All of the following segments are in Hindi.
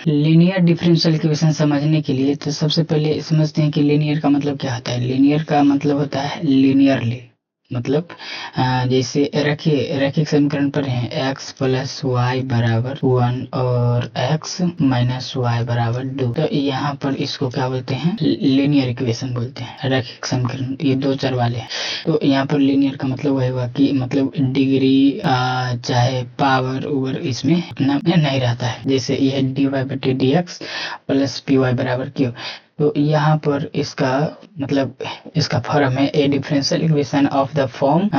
लीनियर डिफरेंशियल इक्वेशन समझने के लिए तो सबसे पहले समझते हैं कि लीनियर का मतलब क्या होता है। लीनियर का मतलब होता है लीनियरली, मतलब जैसे रैखिक समीकरण पर है x प्लस वाई बराबर 1 और x माइनस वाई बराबर 2, तो यहाँ पर इसको क्या बोलते हैं, लीनियर इक्वेशन बोलते हैं। रैखिक समीकरण ये दो चर वाले हैं, तो यहाँ पर लीनियर का मतलब वही हुआ कि मतलब डिग्री चाहे पावर ओवर इसमें इतना नहीं रहता है। जैसे यह dy बटे dx प्लस पी वाई बराबर क्यू, तो यहाँ पर इसका मतलब इसका फॉर्म है ए differential equation of the form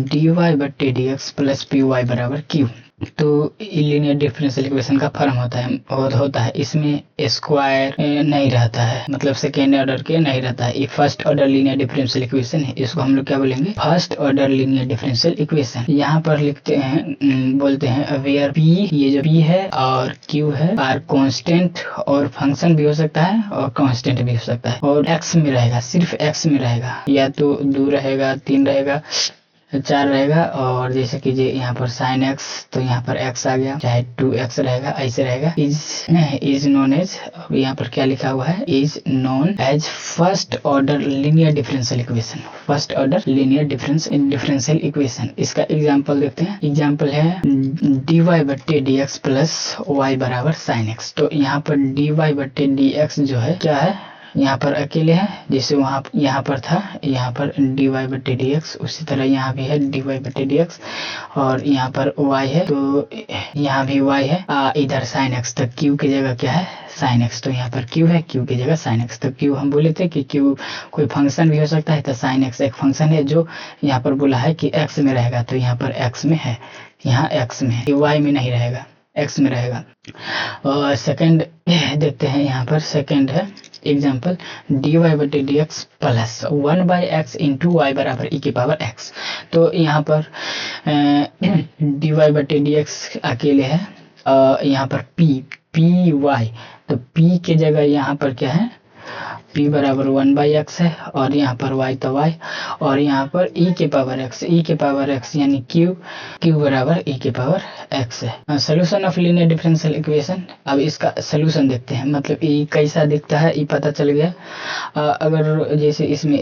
dy बटे dx प्लस पी वाई बराबर क्यू। तो लीनियर डिफरेंशियल इक्वेशन का फॉर्म होता है इसमें स्क्वायर नहीं रहता है, मतलब सेकेंड ऑर्डर के नहीं रहता है। ये first order linear differential equation है, इसको हम लोग क्या बोलेंगे, first order linear differential equation. यहाँ पर लिखते हैं बोलते हैं वेयर p, ये जो p है और q है आर कांस्टेंट, और फंक्शन भी हो सकता है और कांस्टेंट भी हो सकता है, और x में रहेगा, सिर्फ x में रहेगा, या तो 2 रहेगा, 3 रहेगा, 4 रहेगा, और जैसे कि यहाँ पर साइन x, तो यहाँ पर x आ गया, चाहे 2x रहेगा, ऐसे रहेगा। इज नोन एज, यहाँ पर क्या लिखा हुआ है, is known as first order linear differential equation. First order linear differential equation. इसका एग्जांपल देखते हैं। एग्जांपल है dy बटे dx प्लस y बराबर साइन x। तो यहाँ पर dy बटे dx जो है क्या है, यहाँ पर अकेले है, जैसे वहाँ यहाँ पर था, यहाँ पर dy बटे dx, उसी तरह यहाँ भी है dy बटे dx, और यहाँ पर y है, तो यहाँ भी y है, इधर sin x, तक q की जगह क्या है, sin x, तो यहाँ पर q है, q की जगह sin x। तो q हम बोले थे कि q कोई फंक्शन भी हो सकता है, तो sin x एक फंक्शन है जो यहाँ पर बोला है कि x में रहेगा, तो यहाँ पर x में है, यहाँ x में है, y में नहीं रहेगा, x में रहेगा। और सेकंड देखते हैं, यहाँ पर सेकंड है एग्जाम्पल dy बटे dx plus 1 by x into y बराबर e की पावर x। तो यहाँ पर dy बटे dx अकेले है, यहाँ पर पी वाई, तो p के जगह यहाँ पर क्या है, p बराबर 1 बाई एक्स है, और यहाँ पर y तो y, और यहाँ पर e के पावर x यानी q बराबर e के पावर x है। Solution of linear differential equation. अब इसका सोल्यूशन देखते हैं, मतलब ये कैसा दिखता है ये पता चल गया। अगर जैसे इसमें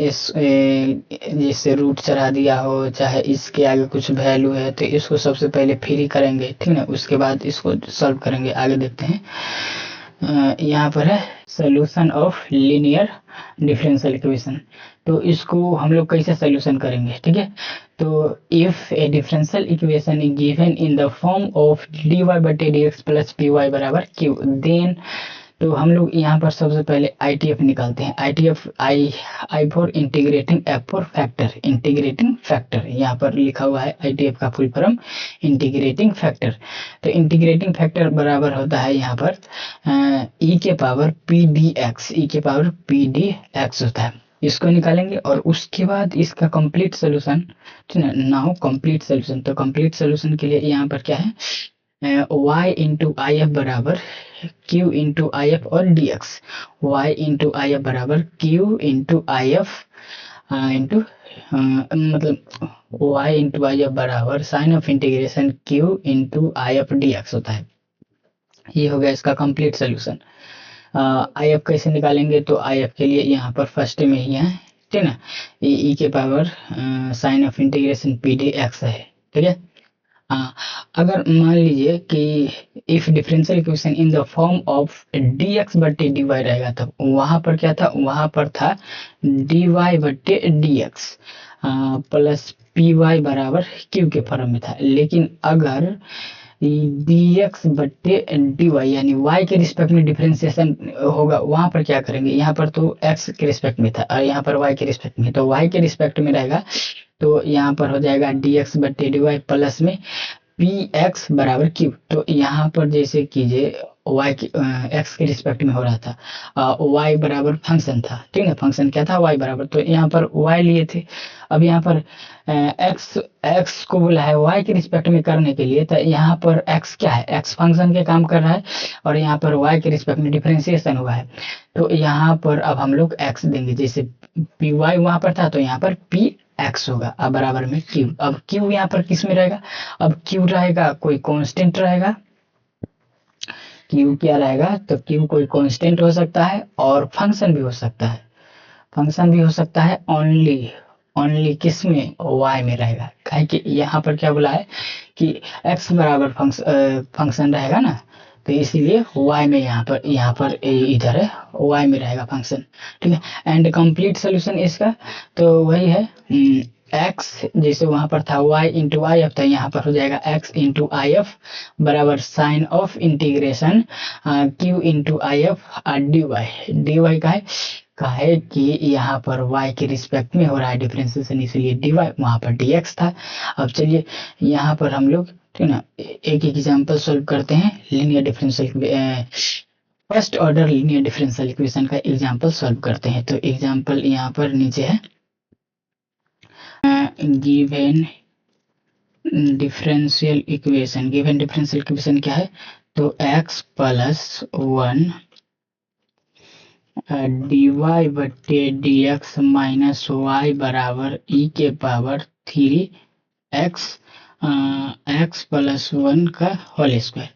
जैसे रूट चढ़ा दिया हो, चाहे इसके आगे कुछ वैल्यू है, तो इसको सबसे पहले फ्री करेंगे, ठीक ना, उसके बाद इसको सॉल्व करेंगे। आगे देखते हैं, यहाँ पर है solution of linear differential equation. तो इसको हम लोग कैसे सोल्यूशन करेंगे, ठीक है। तो if A differential equation is given in the form of dy बटे dx प्लस पी वाई बराबर q, देन तो हम लोग यहाँ पर सबसे पहले ITF निकालते हैं। ITF I for integrating, F for factor, integrating factor यहाँ पर लिखा हुआ है। ITF का फुल फॉर्म इंटीग्रेटिंग फैक्टर। तो इंटीग्रेटिंग फैक्टर बराबर होता है यहाँ पर e के पावर pdx, e के पावर pdx होता है। इसको निकालेंगे और उसके बाद इसका कंप्लीट सोल्यूशन, ठीक है ना, हो कंप्लीट सोल्यूशन। तो कंप्लीट सोल्यूशन के लिए यहाँ पर क्या है, y इंटू आई एफ बराबर q इंटू आई एफ और dx, y into I F बराबर q into I F into मतलब y इंटू आई एफ बराबर sine of integration q into I F dx होता है। ये हो गया इसका कंप्लीट सोल्यूशन। आई एफ कैसे निकालेंगे, तो आई एफ के लिए यहाँ पर फर्स्ट में ही है, ठीक है ना, e के power sine of integration P D x है, ठीक है। अगर मान लीजिए कि if differential equation in the form of dx बटे dy रहेगा, तब वहां पर क्या था, वहां पर था dy बटे dx प्लस पी वाई बराबर q के फॉर्म में था। लेकिन अगर dx बटे dy यानी y के रिस्पेक्ट में डिफरेंशिएशन होगा, वहां पर क्या करेंगे, यहाँ पर तो x के रिस्पेक्ट में था और यहाँ पर y के रिस्पेक्ट में, तो y के रिस्पेक्ट में रहेगा, तो यहाँ पर हो जाएगा dx बटे dy प्लस में px बराबर q। तो यहाँ पर जैसे कीजिए y की x के रिस्पेक्ट में हो रहा था, y बराबर फंक्शन था, ठीक है, फंक्शन क्या था, y बराबर, तो यहाँ पर y लिए थे। अब यहाँ पर x को बोला है y के रिस्पेक्ट में करने के लिए, तो यहाँ पर x क्या है, x फंक्शन के काम कर रहा है, और यहाँ पर y के रिस्पेक्ट में डिफरेंशिएशन हुआ है, तो यहाँ पर अब हम लोग x देंगे। जैसे पी वाई वहां पर था, तो यहाँ पर पी एक्स होगा, अब बराबर में q। अब q यहाँ पर किस में रहेगा, अब q रहेगा कोई कांस्टेंट रहेगा, क्यू क्या रहेगा, तो क्यू कोई कांस्टेंट हो सकता है और फंक्शन भी हो सकता है, फंक्शन भी हो सकता है ओनली, ओनली किस में, वाई में रहेगा। काहे कि यहाँ पर क्या बोला है कि एक्स बराबर फंक्शन रहेगा ना, तो इसीलिए वाई में यहाँ पर इधर है वाई में रहेगा फंक्शन। ठीक है, एंड कंप्लीट सोल्यूशन इसका तो वही है एक्स, जैसे वहां पर था वाई इंटू आई एफ, तो यहाँ पर हो जाएगा एक्स इंटू आई एफ बराबर sine of integration q into I F d y. D y का है कि यहाँ पर y के रिस्पेक्ट में हो रहा है डिफरेंशिएशन, इसलिए dy, वहां पर dx था। अब चलिए यहाँ पर हम लोग ठीक ना एक एग्जांपल सॉल्व करते हैं linear differential, first order linear differential equation का एग्जांपल सॉल्व करते हैं। तो एग्जांपल यहाँ पर नीचे है, given differential equation, given differential equation क्या है, तो x प्लस 1 dy बटे dx माइनस वाई बराबर e के पावर 3x x प्लस 1 का होल स्क्वायर।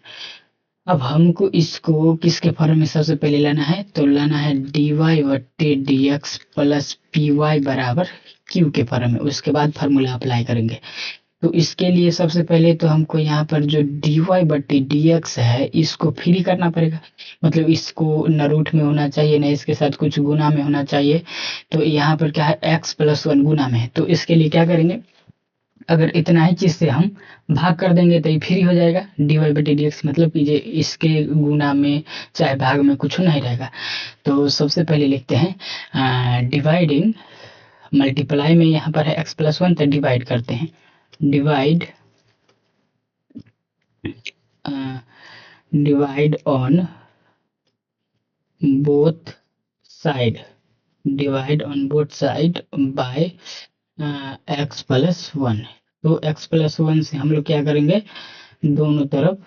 अब हमको इसको किसके फॉर्म में सबसे पहले लाना है, तो लाना है dy बटे dx प्लस पी वाई बराबर q के फॉर्म में, उसके बाद फार्मूला अप्लाई करेंगे। तो इसके लिए सबसे पहले तो हमको यहाँ पर जो dy बटे dx है इसको फ्री करना पड़ेगा, मतलब इसको न रूट में होना चाहिए न इसके साथ कुछ गुना में होना चाहिए। तो यहाँ पर क्या है x प्लस 1 गुना में है, तो इसके लिए क्या करेंगे, अगर इतना ही चीज से हम भाग कर देंगे तो ये फ्री हो जाएगा dy बटे dx, मतलब कि ये इसके गुना में चाहे भाग में कुछ नहीं रहेगा। तो सबसे पहले लिखते हैं डिवाइडिंग, मल्टीप्लाई में यहाँ पर है x प्लस 1, तो डिवाइड करते हैं, divide divide on both side, divide on both side by x plus 1। तो x प्लस 1 से हम लोग क्या करेंगे, दोनों तरफ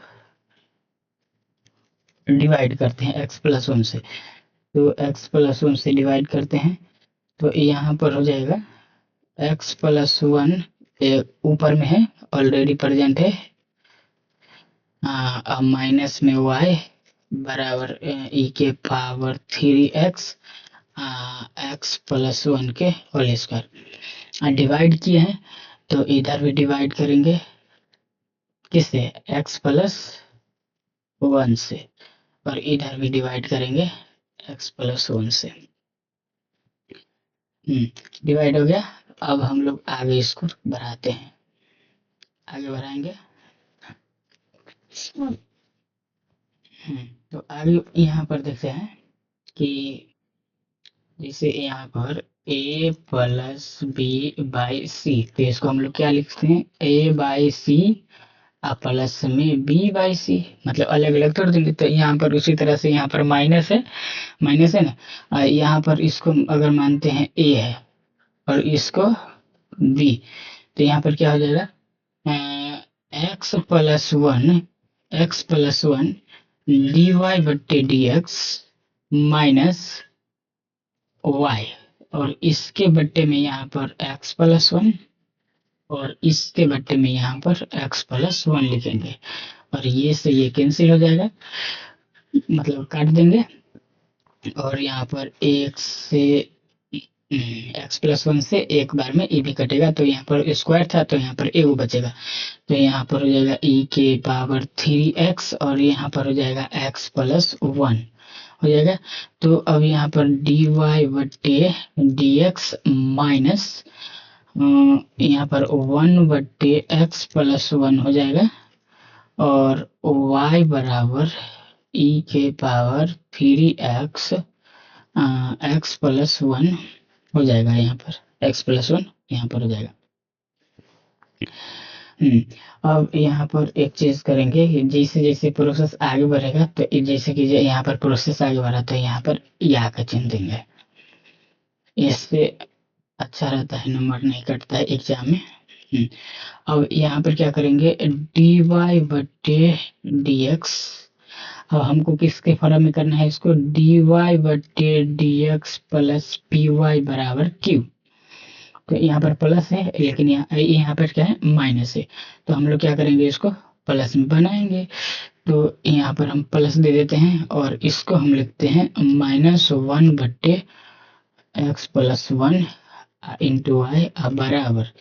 डिवाइड करते हैं x प्लस 1 से, तो x प्लस 1 से डिवाइड करते हैं, तो यहाँ पर हो जाएगा x प्लस 1 ऊपर में है ऑलरेडी प्रेजेंट है, अब माइनस में y बराबर e के पावर 3x x प्लस 1 के होल स्क्वायर। डिवाइड किए हैं तो इधर भी डिवाइड करेंगे किससे, x प्लस 1 से, और इधर भी डिवाइड करेंगे x प्लस 1 से। डिवाइड हो गया। अब हम लोग आगे इसको बढ़ाते हैं, आगे बढ़ाएंगे। तो आगे यहाँ पर देखते हैं कि जैसे यहाँ पर a प्लस बी बाई सी, तो इसको हम लोग क्या लिखते हैं, a बाई सी प्लस में b बाई सी, मतलब अलग अलग तोड़ देंगे। तो यहाँ पर उसी तरह से यहाँ पर माइनस है, माइनस है ना, यहाँ पर इसको अगर मानते हैं a है और इसको b, तो यहाँ पर क्या हो जाएगा, x plus 1 x plus 1 dy बट्टे dx माइनस y, और इसके बट्टे में यहाँ पर x प्लस 1 और इसके बट्टे में यहाँ पर x प्लस 1 लिखेंगे, और ये से ये कैंसिल हो जाएगा, मतलब काट देंगे, और यहाँ पर एक से x प्लस 1 से एक बार में e भी कटेगा, तो यहाँ पर स्क्वायर था तो यहाँ पर ए बचेगा, तो यहाँ पर हो जाएगा e के पावर 3x और यहाँ पर हो जाएगा x प्लस 1 हो जाएगा। तो अब यहाँ पर dy बट्टे dx माइनस यहाँ पर 1 बट्टे x प्लस 1 हो जाएगा, और y बराबर e के पावर 3x x प्लस 1 हो जाएगा, यहाँ पर x प्लस 1 यहाँ पर हो जाएगा। अब यहाँ पर एक चीज करेंगे, जैसे जैसे प्रोसेस आगे बढ़ेगा, तो जैसे कि यहाँ पर प्रोसेस आगे बढ़ा तो यहाँ पर या का चिन्ह देंगे, इससे अच्छा रहता है, नंबर नहीं कटता है एग्जाम में। अब यहाँ पर क्या करेंगे, dy बट्टे dx, अब हमको किसके फॉर्म में करना है इसको, dy बट्टे dx प्लस पी वाई बराबर q, तो यहाँ पर प्लस है लेकिन यहाँ पर क्या है माइनस है, तो हम लोग क्या करेंगे इसको प्लस में बनाएंगे। तो यहाँ पर हम प्लस दे देते हैं और इसको हम लिखते हैं -1/x+1 इंटू वाई बराबर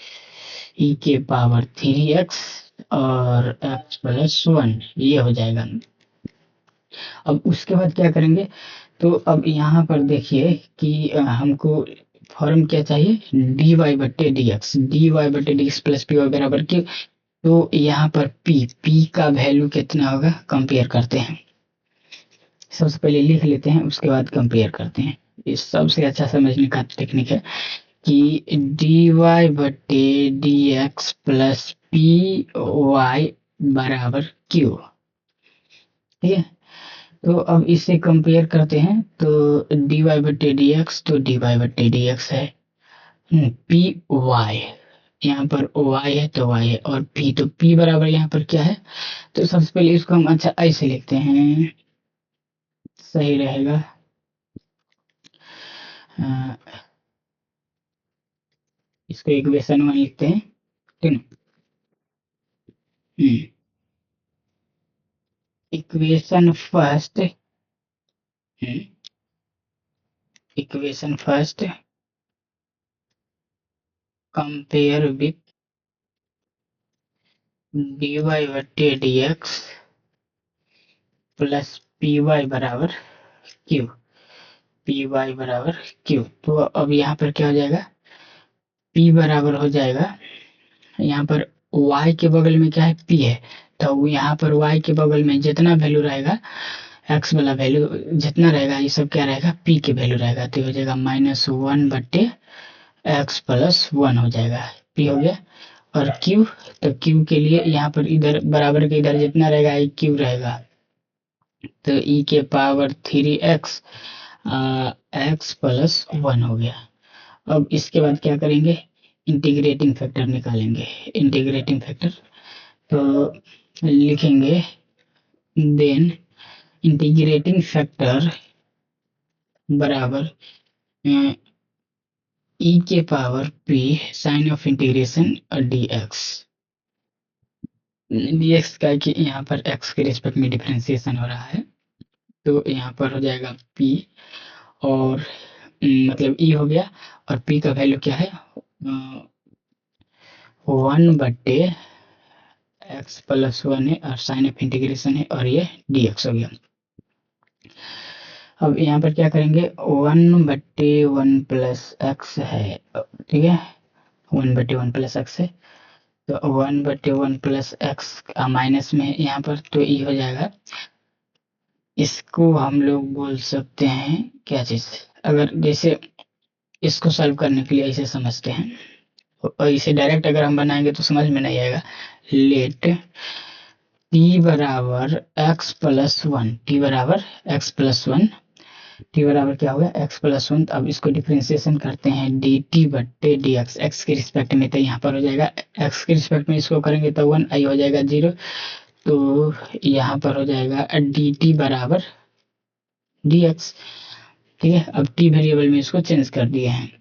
e⁻³ और x+1 ये हो जाएगा। अब उसके बाद क्या करेंगे, तो अब यहाँ पर देखिए कि हमको फॉर्म क्या चाहिए, dy/dx प्लस पी वाई बराबर क्यू। तो यहाँ पर p का वैल्यू कितना होगा कंपेयर करते हैं, सबसे पहले लिख लेते हैं उसके बाद कंपेयर करते हैं। ये सबसे अच्छा समझने का टेक्निक है कि dy/dx प्लस पी वाई बराबर क्यू। ठीक है, तो अब इसे कंपेयर करते हैं, तो dy/dx तो dy/dx है, पी वाई यहाँ पर y है तो y है, और p तो p बराबर यहाँ पर क्या है, तो सबसे पहले इसको हम अच्छा ऐसे लिखते हैं, सही रहेगा। इसको इक्वेशन 1 लिखते हैं, ठीक है। Equation first, equation first compare with dy/dx plus p y बराबर क्यू, पी वाई बराबर क्यू। तो अब यहाँ पर क्या हो जाएगा, p बराबर हो जाएगा, यहाँ पर y के बगल में क्या है, p है, तो यहाँ पर y के बगल में जितना वैल्यू रहेगा, x वाला वैल्यू जितना रहेगा, ये सब क्या रहेगा, p के वैल्यू रहेगा, तो हो जाएगा -1/x+1 हो जाएगा, p हो गया। और q, तो q के लिए यहाँ पर इधर बराबर के इधर जितना रहेगा ये q रहेगा, तो e⁻³ x+1 हो गया। अब इसके बाद क्या करेंगे, इंटीग्रेटिंग फैक्टर निकालेंगे। इंटीग्रेटिंग फैक्टर तो लिखेंगे, देन इंटीग्रेटिंग फैक्टर बराबर e⁻p sine of integration dx, dx का कि यहाँ पर x के रिस्पेक्ट में डिफरेंशिएशन हो रहा है, तो यहाँ पर हो जाएगा p, और मतलब e हो गया, और p का वैल्यू क्या है, 1/x+1 है, और साइन ऑफ इंटीग्रेशन है, और ये dx हो गया। अब यहाँ पर क्या करेंगे, 1/1 प्लस एक्स है, ठीक है, 1/1 प्लस एक्स है, तो 1/1 प्लस एक्स माइनस में है यहाँ पर, तो ये हो जाएगा, इसको हम लोग बोल सकते हैं क्या चीज, अगर जैसे इसको सॉल्व करने के लिए ऐसे समझते हैं, और इसे डायरेक्ट अगर हम बनाएंगे तो समझ में नहीं आएगा। लेट t बराबर x+1, t बराबर x+1, t बराबर क्या होगा, x+1, अब इसको डिफरेंशिएशन करते हैं dt/dx, x के रिस्पेक्ट में, तो यहाँ पर हो जाएगा x के रिस्पेक्ट में इसको करेंगे तो 1, i हो जाएगा 0, तो यहाँ पर हो जाएगा dt बराबर dx। ठीक है, अब t वेरिएबल में इसको चेंज कर दिए हैं।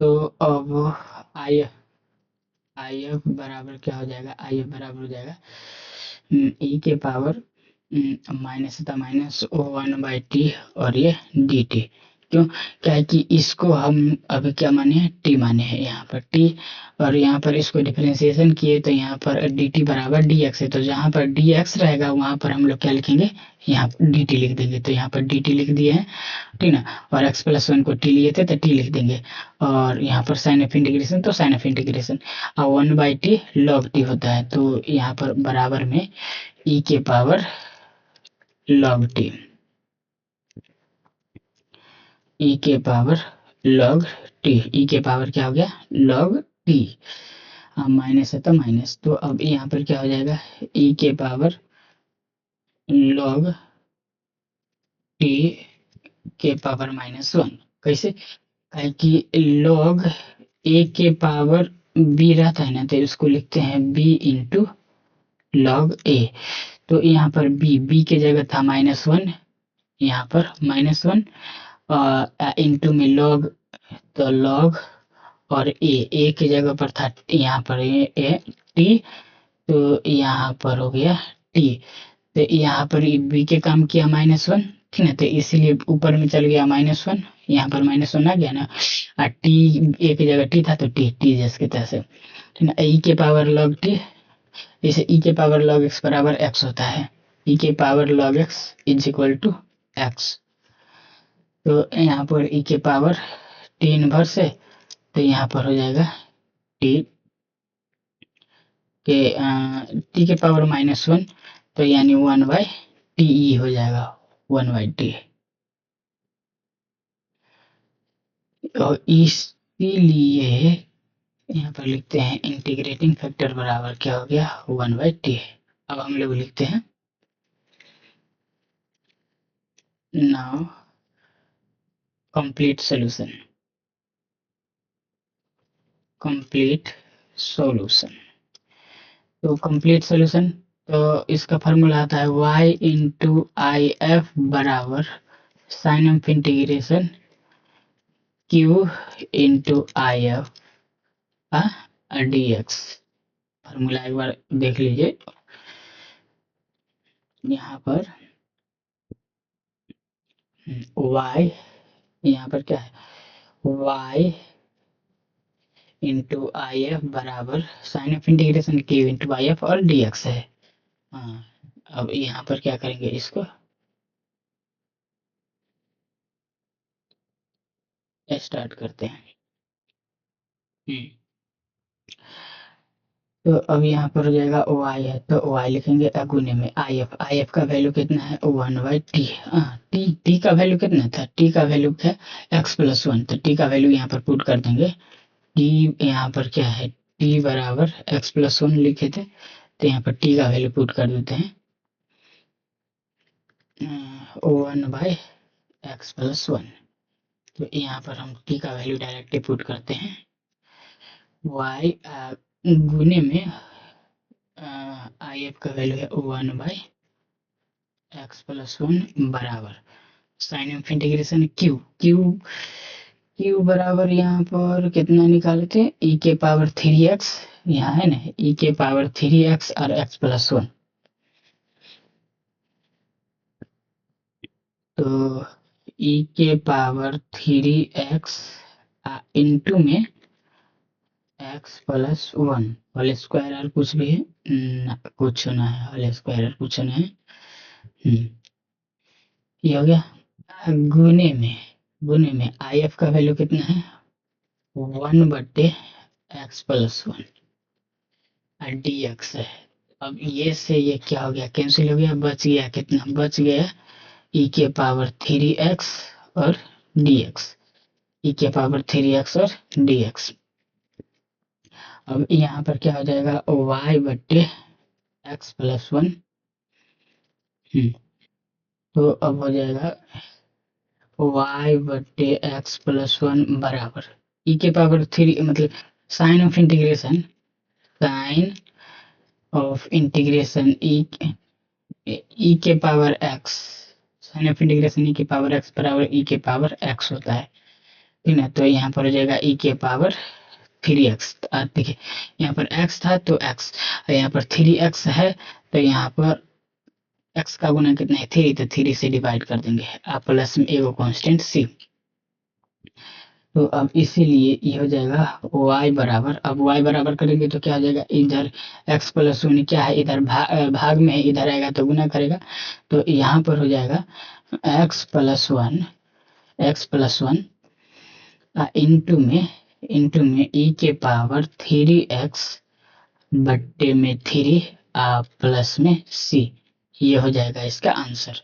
तो अब IF बराबर क्या हो जाएगा, IF बराबर हो जाएगा e⁻−1/t और ये dt। क्यों, क्या है कि इसको हम अभी क्या माने हैं, t माने हैं यहाँ पर t, और यहाँ पर इसको डिफरेंशिएशन किए तो यहाँ पर dt बराबर dx है, तो जहाँ पर dx रहेगा वहां पर हम लोग क्या लिखेंगे, यहाँ dt लिख देंगे, तो यहाँ पर dt लिख दिए हैं, ठीक ना, और x+1 को t लिए थे तो t लिख देंगे, और यहाँ पर साइन ऑफ इंटीग्रेशन तो साइन ऑफ इंटीग्रेशन, और 1/t log t होता है, तो यहाँ पर बराबर में e⁻log t, e⁻log t, e⁻ क्या हो गया, log t, माइनस है तो माइनस, तो अब यहाँ पर क्या हो जाएगा, e⁻log t के पावर -1, कैसे, है कि log a के पावर b रहता है ना, तो इसको लिखते हैं b इंटू log a, तो यहाँ पर बी के जगह था -1, यहाँ पर -1 इंटू में लॉग, तो लॉग, और ए की जगह पर था यहाँ पर ए टी, तो यहाँ पर हो गया टी। तो यहाँ पर बी के काम किया -1, ठीक है, तो इसीलिए ऊपर में चल गया -1, यहाँ पर -1 आ गया ना, और टी ए की जगह टी था तो टी टी जैसे तैसे, ठीक है। ई के पावर लॉग टी, इसे ई के पावर लॉग एक्स बराबर एक्स होता है, ई के power log x is equal to x. तो यहाँ पर ई के पावर टी इनवर्स है, तो यहाँ पर हो जाएगा टी के टी के पावर -1, तो यानी 1/टी हो जाएगा, 1/टी। और इसीलिए यहाँ पर लिखते हैं इंटीग्रेटिंग फैक्टर बराबर क्या हो गया, 1/टी। अब हम लोग लिखते हैं now complete solution, complete solution. तो कंप्लीट सॉल्यूशन, तो इसका फार्मूला आता है y इंटू आई एफ बराबर sine of integration q into I F d x. Formula एक बार देख लीजिए, यहाँ पर y, यहाँ पर क्या है, y इंटू आई एफ बराबर sine of integration q into I F और डी एक्स है। हाँ, अब यहाँ पर क्या करेंगे, इसको स्टार्ट करते हैं। तो अब यहाँ पर हो जाएगा y है, तो y लिखेंगे गुने में आई एफ का वैल्यू कितना है, 1/t। टी का वैल्यू कितना था, टी का वैल्यू है x+1, तो टी का वैल्यू यहाँ पर पुट कर देंगे। टी यहाँ पर क्या है, टी बराबर x+1 लिखे थे, तो यहाँ पर टी का वैल्यू पुट कर देते हैं 1/x+1। तो यहाँ पर हम टी का वैल्यू डायरेक्टली पुट करते हैं, y गुने में आई एफ का वैल्यू है 1/x+1 बराबर साइन ऑफ इंटीग्रेशन क्यू बराबर यहाँ पर कितना निकाले थे, ई के पावर 3x, यहाँ है ना ई के पावर 3x और x+1, तो ई के पावर 3x इंटू में x+1 होल स्क्वायर और कुछ भी है ना, कुछ ना है, होल स्क्वायर और कुछ ना है। ये हो गया, गुने में आई एफ का वैल्यू कितना है, 1/x+1 डी एक्स है। अब ये से ये क्या हो गया, कैंसिल हो गया, बच गया कितना, बच गया ई के पावर 3x और dx, ई के पावर 3x और dx। अब यहाँ पर क्या हो जाएगा, y/x+1। तो अब हो जाएगा y/x+1 बराबर ई के पावर 3, मतलब साइन ऑफ इंटीग्रेशन ई के power x, sine of integration e के पावर x बराबर ई के पावर x होता है, ठीक है। तो यहाँ पर हो जाएगा ई के पावर 3x, देखिए यहाँ पर x था तो x, यहाँ पर 3x है, तो यहाँ पर x का गुना कितना है 3, तो 3 से डिवाइड कर देंगे, आप प्लस में एगो कांस्टेंट c। तो अब इसीलिए ये हो जाएगा y बराबर, अब y बराबर करेंगे तो क्या हो जाएगा, इधर x+1 क्या है, इधर भाग में है, इधर आएगा तो गुना करेगा, तो यहाँ पर हो जाएगा x+1 इंटू में ई के पावर 3x बट्टे में 3 प्लस में c, ये हो जाएगा इसका आंसर।